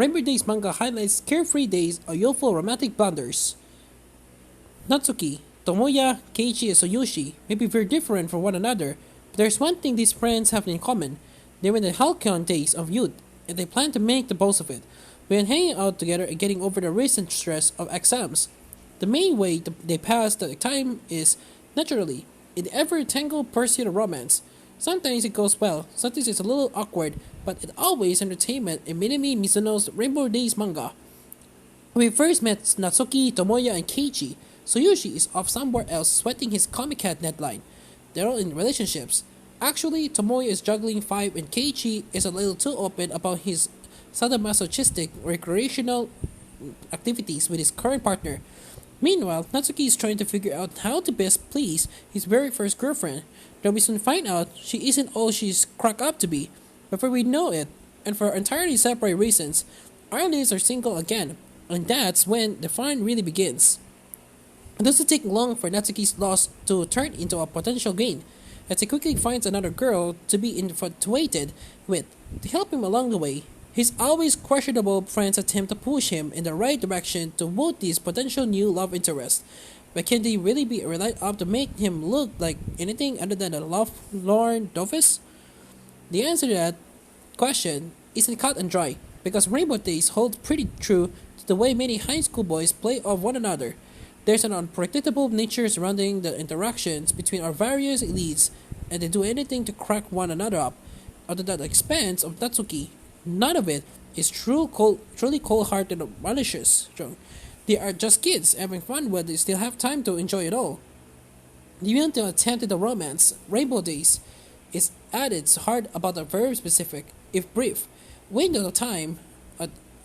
Rainbow Days manga highlights carefree days of youthful romantic blunders. Natsuki, Tomoya, Keiichi, and Tsuyoshi may be very different from one another, but there's one thing these friends have in common. They were in the halcyon days of youth, and they plan to make the most of it, when hanging out together and getting over the recent stress of exams. The main way they pass the time is, naturally, in the ever-tangled pursuit of romance. Sometimes it goes well, sometimes it's a little awkward, but it's always entertainment in Minami Mizuno's Rainbow Days manga. When we first met Natsuki, Tomoya, and Keiichi, Tsuyoshi is off somewhere else sweating his Comic Cat deadline. They're all in relationships. Actually, Tomoya is juggling 5 and Keiichi is a little too open about his sadomasochistic recreational activities with his current partner. Meanwhile, Natsuki is trying to figure out how to best please his very first girlfriend, though we soon find out she isn't all she's cracked up to be. Before we know it, and for entirely separate reasons, our leads are single again, and that's when the fun really begins. It doesn't take long for Natsuki's loss to turn into a potential gain, as he quickly finds another girl to be infatuated with to help him along the way. His always questionable friends attempt to push him in the right direction to vote these potential new love interests, but can they really be relied up to make him look like anything other than a love-lorn novice? The answer to that question isn't cut and dry, because Rainbow Days holds pretty true to the way many high school boys play off one another. There's an unpredictable nature surrounding the interactions between our various elites, and they do anything to crack one another up. Other than the expense of Natsuki, none of it is truly cold-hearted or malicious. They are just kids having fun when they still have time to enjoy it all. Even the attempt at the romance, Rainbow Days, is at its heart about a very specific, if brief, window of time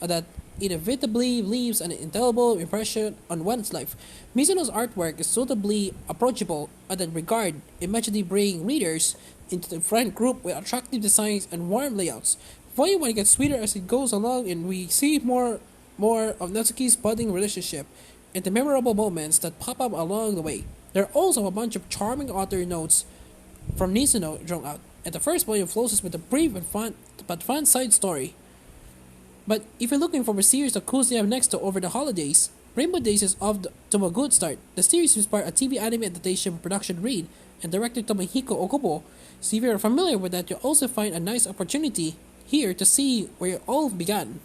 that inevitably leaves an indelible impression on one's life. Mizuno's artwork is suitably approachable in that regard, immediately bringing readers into the front group with attractive designs and warm layouts. Volume 1 gets sweeter as it goes along, and we see more of Natsuki's budding relationship and the memorable moments that pop up along the way. There are also a bunch of charming author notes from Mizuno drawn out, and the first volume closes with a brief and fun side story. But if you're looking for a series of cool stuff next to over the holidays, Rainbow Days is off to a good start. The series inspired a TV anime adaptation production read and director Tomohiko Okubo, so if you're familiar with that, you'll also find a nice opportunity here to see where it all began.